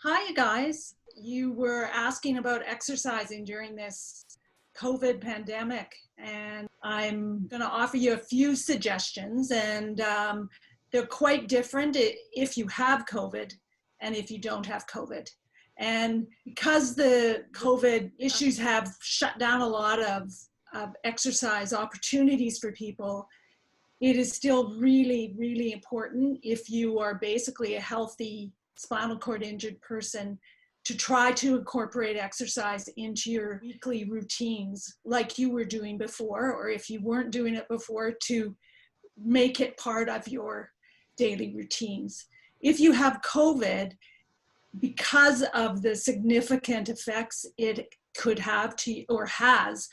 Hi, you guys. You were asking about exercising during this COVID pandemic, and I'm going to offer you a few suggestions, and they're quite different if you have COVID and if you don't have COVID. And because the COVID issues have shut down a lot of exercise opportunities for people, it is still really, really important if you are basically a healthy spinal cord injured person to try to incorporate exercise into your weekly routines like you were doing before, or if you weren't doing it before, to make it part of your daily routines. If you have COVID, because of the significant effects it could have to or has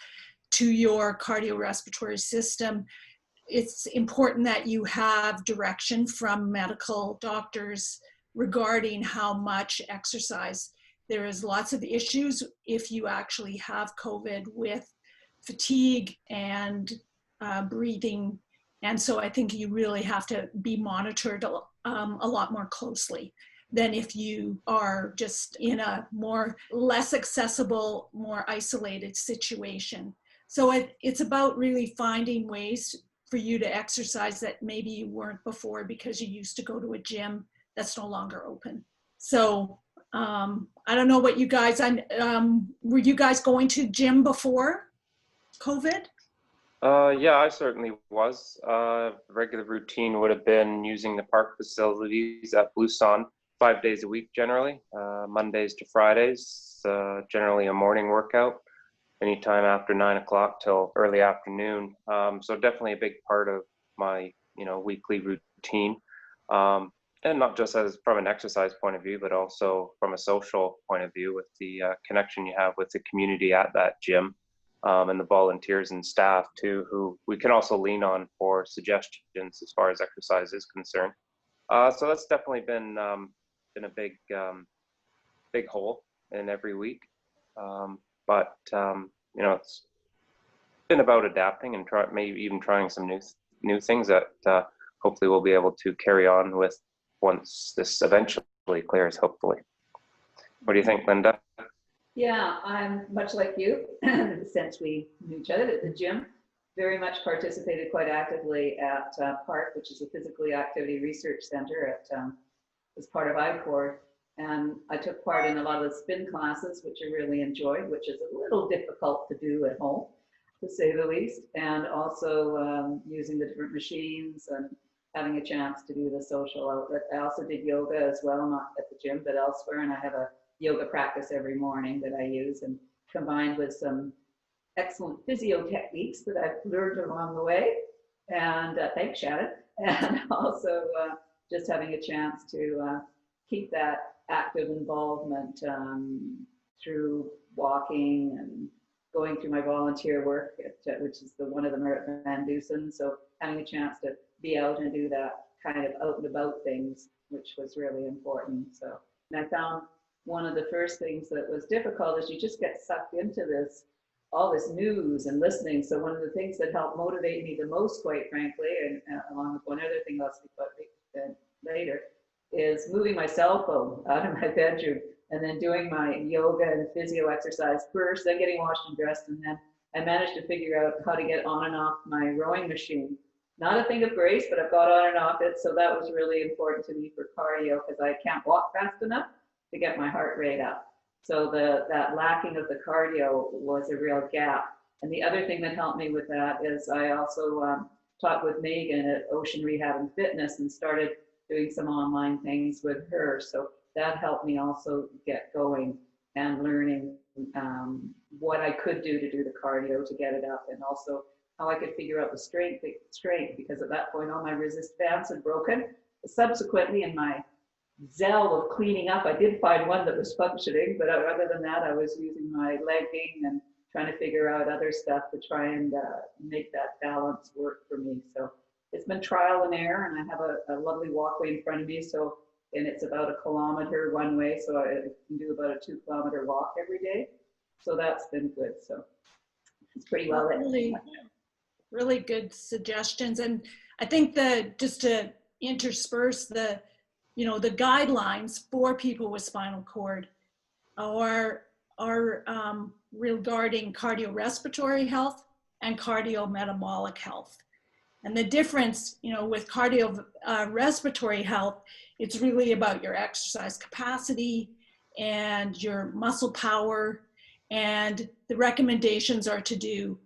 to your cardiorespiratory system, it's important that you have direction from medical doctors regarding how much exercise. There is lots of issues if you actually have COVID with fatigue and breathing. And so I think you really have to be monitored a lot more closely than if you are just in a less accessible, more isolated situation. So it's about really finding ways for you to exercise that maybe you weren't before because you used to go to a gym that's no longer open. So I don't know what you guys, were you guys going to gym before COVID? Yeah, I certainly was. Regular routine would have been using the park facilities at Blueson 5 days a week generally, Mondays to Fridays, generally a morning workout, anytime after 9 o'clock till early afternoon. So definitely a big part of my, weekly routine. And not just from an exercise point of view, but also from a social point of view with the connection you have with the community at that gym, and the volunteers and staff too, who we can also lean on for suggestions as far as exercise is concerned. So that's definitely been a big hole in every week. But it's been about adapting and maybe even trying some new things that hopefully we'll be able to carry on with once this eventually clears, hopefully. What do you think, Linda? Yeah, I'm much like you, since we knew each other at the gym. Very much participated quite actively at PARC, which is a Physical Activity Research Center as part of ICOR. And I took part in a lot of the spin classes, which I really enjoyed, which is a little difficult to do at home, to say the least. And also using the different machines and having a chance to do the social outlet. I also did yoga as well, not at the gym, but elsewhere. And I have a yoga practice every morning that I use, and combined with some excellent physio techniques that I've learned along the way. And thanks, Shannon. And also just having a chance to keep that active involvement through walking and going through my volunteer work, which is one of them are at Van Dusen. So having a chance to be out and do that kind of out and about things, which was really important. So, and I found one of the first things that was difficult is you just get sucked into all this news and listening. So one of the things that helped motivate me the most, quite frankly, and along with one other thing I'll speak about later, is moving my cell phone out of my bedroom and then doing my yoga and physio exercise first, then getting washed and dressed, and then I managed to figure out how to get on and off my rowing machine. Not a thing of grace, but I've got on and off it, so that was really important to me for cardio because I can't walk fast enough to get my heart rate up. So that lacking of the cardio was a real gap. And the other thing that helped me with that is I also taught with Megan at Ocean Rehab and Fitness and started doing some online things with her. So that helped me also get going and learning what I could do to do the cardio to get it up, and also how I could figure out the strength, because at that point all my resist bands had broken. Subsequently, in my zeal of cleaning up, I did find one that was functioning, but other than that, I was using my legging and trying to figure out other stuff to try and make that balance work for me. So it's been trial and error, and I have a lovely walkway in front of me. And it's about 1 kilometer one way, so I can do about a 2 kilometer walk every day. So that's been good. So it's pretty well. Really good suggestions. And I think just to intersperse, the you know, the guidelines for people with spinal cord are regarding cardiorespiratory health and cardiometabolic health. And the difference, you know, with cardiorespiratory health, it's really about your exercise capacity and your muscle power. And the recommendations are to do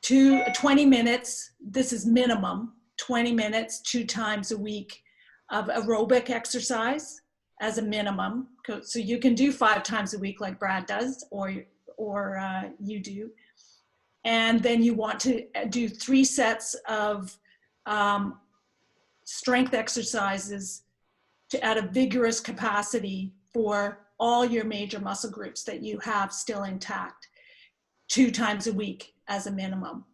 20 minutes, this is minimum, 20 minutes, 2 times a week of aerobic exercise as a minimum. So you can do 5 times a week like Brad does, or you do. And then you want to do 3 sets of strength exercises at a vigorous capacity for all your major muscle groups that you have still intact, 2 times a week as a minimum.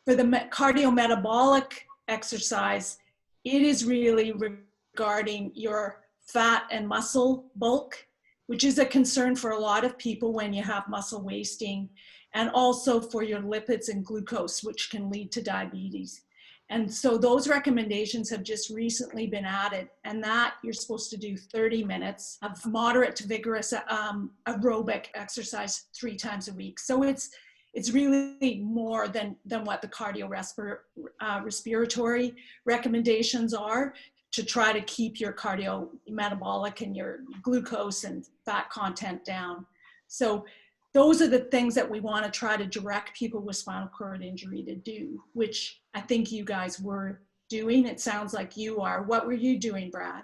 For the cardiometabolic exercise, it is really regarding your fat and muscle bulk, which is a concern for a lot of people when you have muscle wasting, and also for your lipids and glucose, which can lead to diabetes. And so those recommendations have just recently been added, and that you're supposed to do 30 minutes of moderate to vigorous aerobic exercise 3 times a week. So it's really more than what the cardiorespiratory recommendations are, to try to keep your cardiometabolic and your glucose and fat content down. So those are the things that we want to try to direct people with spinal cord injury to do, which I think you guys were doing. It sounds like you are. What were you doing, Brad?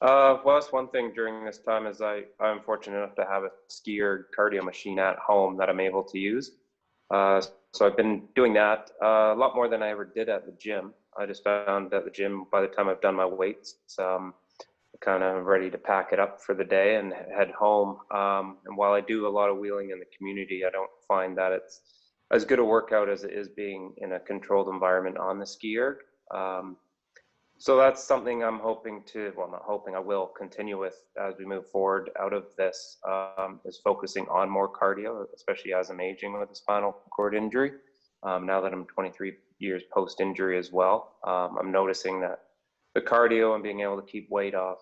Well, that's one thing during this time is I'm fortunate enough to have a SCIRE cardio machine at home that I'm able to use. So I've been doing that a lot more than I ever did at the gym. I just found at the gym, by the time I've done my weights, kind of ready to pack it up for the day and head home. And while I do a lot of wheeling in the community, I don't find that it's as good a workout as it is being in a controlled environment on the SCIRE. So that's something I'm hoping to, well, not hoping, I will continue with as we move forward out of this, is focusing on more cardio, especially as I'm aging with a spinal cord injury. Now that I'm 23 years post-injury as well, I'm noticing that the cardio and being able to keep weight off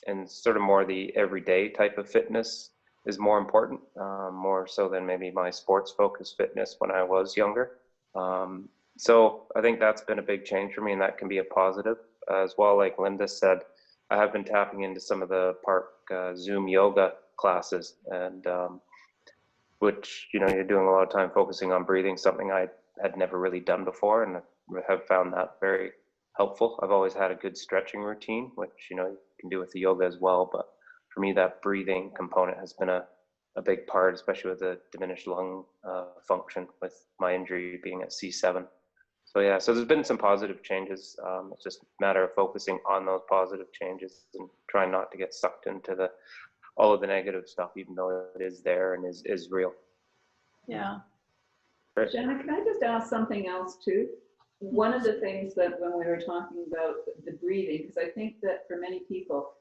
and sort of more the everyday type of fitness is more important, more so than maybe my sports focused fitness when I was younger. So I think that's been a big change for me, and that can be a positive as well. Like Linda said, I have been tapping into some of the park Zoom yoga classes, and which, you know, you're doing a lot of time focusing on breathing, something I had never really done before, and I have found that very helpful. I've always had a good stretching routine, which, you know, you can do with the yoga as well. But for me, that breathing component has been a big part, especially with the diminished lung function with my injury being at C7. So yeah, so there's been some positive changes. It's just a matter of focusing on those positive changes and trying not to get sucked into all of the negative stuff, even though it is there and is real. Yeah. Right. Shannon, can I just ask something else too? One of the things that when we were talking about the breathing, because I think that for many people,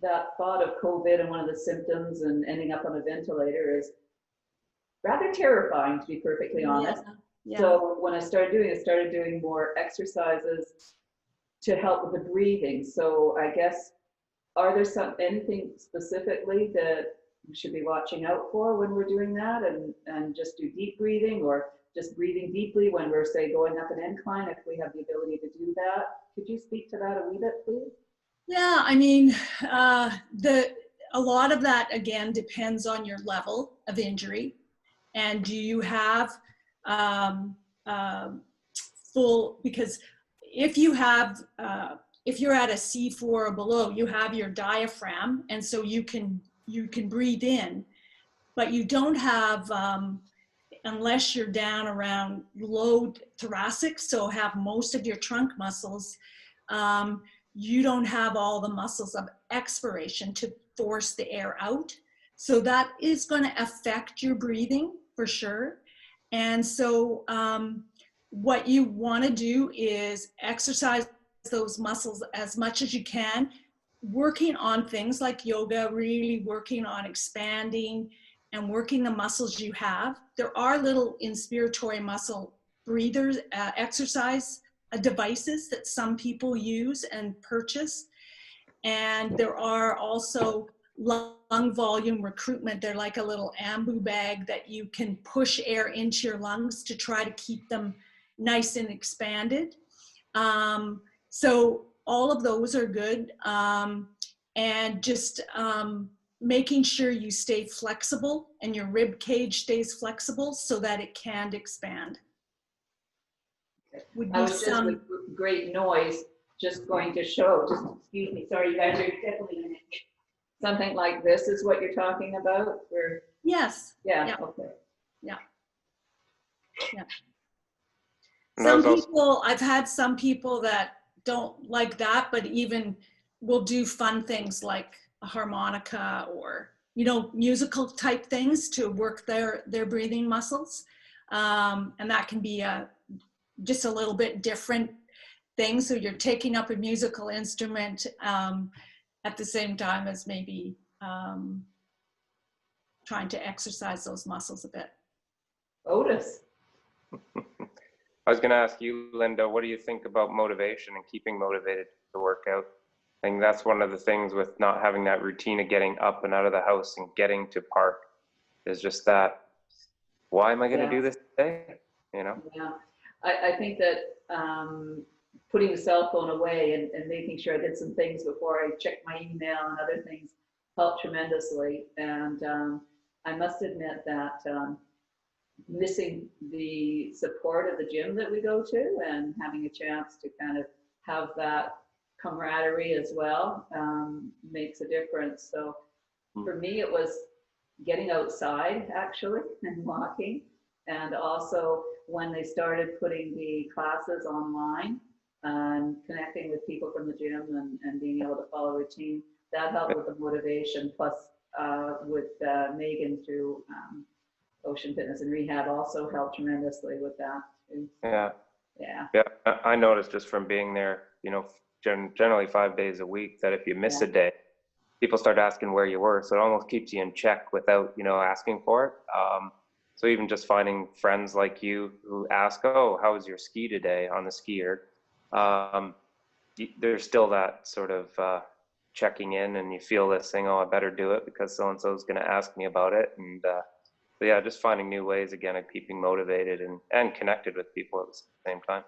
that thought of COVID and one of the symptoms and ending up on a ventilator is rather terrifying, to be perfectly honest. Yeah. So when I started doing more exercises to help with the breathing. So I guess, are there anything specifically that we should be watching out for when we're doing that, and just do deep breathing, or just breathing deeply when we're, say, going up an incline, if we have the ability to do that? Could you speak to that a wee bit, please? Yeah, I mean, a lot of that, again, depends on your level of injury. And do you have full, because if you have, if you're at a C4 or below, you have your diaphragm, and so you can breathe in, but you don't have, unless you're down around low thoracic, so have most of your trunk muscles, you don't have all the muscles of expiration to force the air out. So that is going to affect your breathing for sure. And so what you want to do is exercise those muscles as much as you can, working on things like yoga, really working on expanding and working the muscles you have. There are little inspiratory muscle breathers, exercise devices that some people use and purchase. And there are also lung volume recruitment. They're like a little ambu bag that you can push air into your lungs to try to keep them nice and expanded. So all of those are good. And just making sure you stay flexible and your rib cage stays flexible so that it can expand. I was just with great noise, just going to show, just excuse me, sorry, you guys are definitely in it. Something like this is what you're talking about? Where, yes. yeah, Yeah. okay. Yeah. Yeah. Some people, I've had some people that don't like that, but even will do fun things like a harmonica or, you know, musical type things to work their breathing muscles. And that can be just a little bit different thing. So you're taking up a musical instrument at the same time as maybe trying to exercise those muscles a bit. Otis. I was going to ask you, Linda, what do you think about motivation and keeping motivated to work out? I think that's one of the things with not having that routine of getting up and out of the house and getting to park is just that, why am I going to do this today? You know? Yeah, I think that putting the cell phone away and making sure I did some things before I checked my email and other things helped tremendously. And I must admit that missing the support of the gym that we go to and having a chance to kind of have that camaraderie as well makes a difference. So for me, it was getting outside actually and walking. And also when they started putting the classes online and connecting with people from the gym and being able to follow a routine, that helped with the motivation. Plus with Megan through Ocean Fitness and Rehab also helped tremendously with that too. Yeah. Yeah. Yeah. I noticed just from being there, you know, generally 5 days a week, that if you miss a day, people start asking where you were. So it almost keeps you in check without, you know, asking for it. So even just finding friends like you who ask, oh, how was your ski today on the skier? There's still that sort of checking in, and you feel this thing, oh, I better do it because so-and-so is going to ask me about it. And so yeah, just finding new ways again of keeping motivated and connected with people at the same time.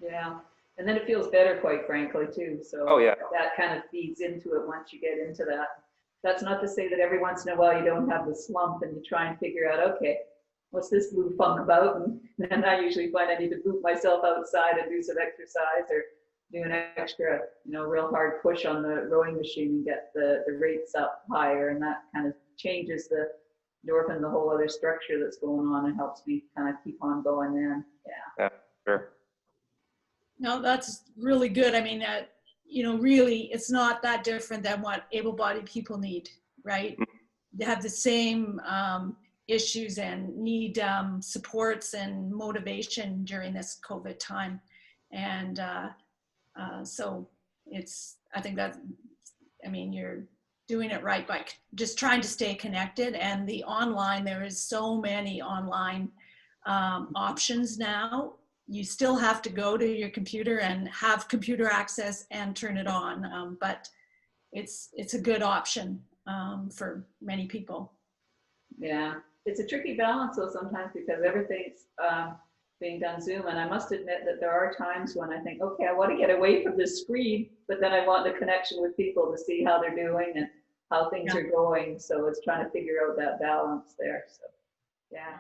Yeah, and then it feels better, quite frankly, too. So oh, yeah. That kind of feeds into it once you get into that. That's not to say that every once in a while you don't have the slump and you try and figure out, okay, what's this blue funk about? And then I usually find I need to boot myself outside and do some exercise or do an extra, you know, real hard push on the rowing machine and get the rates up higher. And that kind of changes the endorphin, the whole other structure that's going on, and helps me kind of keep on going then. Yeah, sure. No, that's really good. I mean, you know, really, it's not that different than what able-bodied people need, right? They have the same issues and need supports and motivation during this COVID time. And so I think that, I mean, you're doing it right by just trying to stay connected. And the online, there is so many online options now. You still have to go to your computer and have computer access and turn it on, but it's a good option for many people. Yeah, it's a tricky balance though sometimes because everything's being done Zoom, and I must admit that there are times when I think, okay, I want to get away from this screen, but then I want the connection with people to see how they're doing and how things are going. So it's trying to figure out that balance there. So yeah.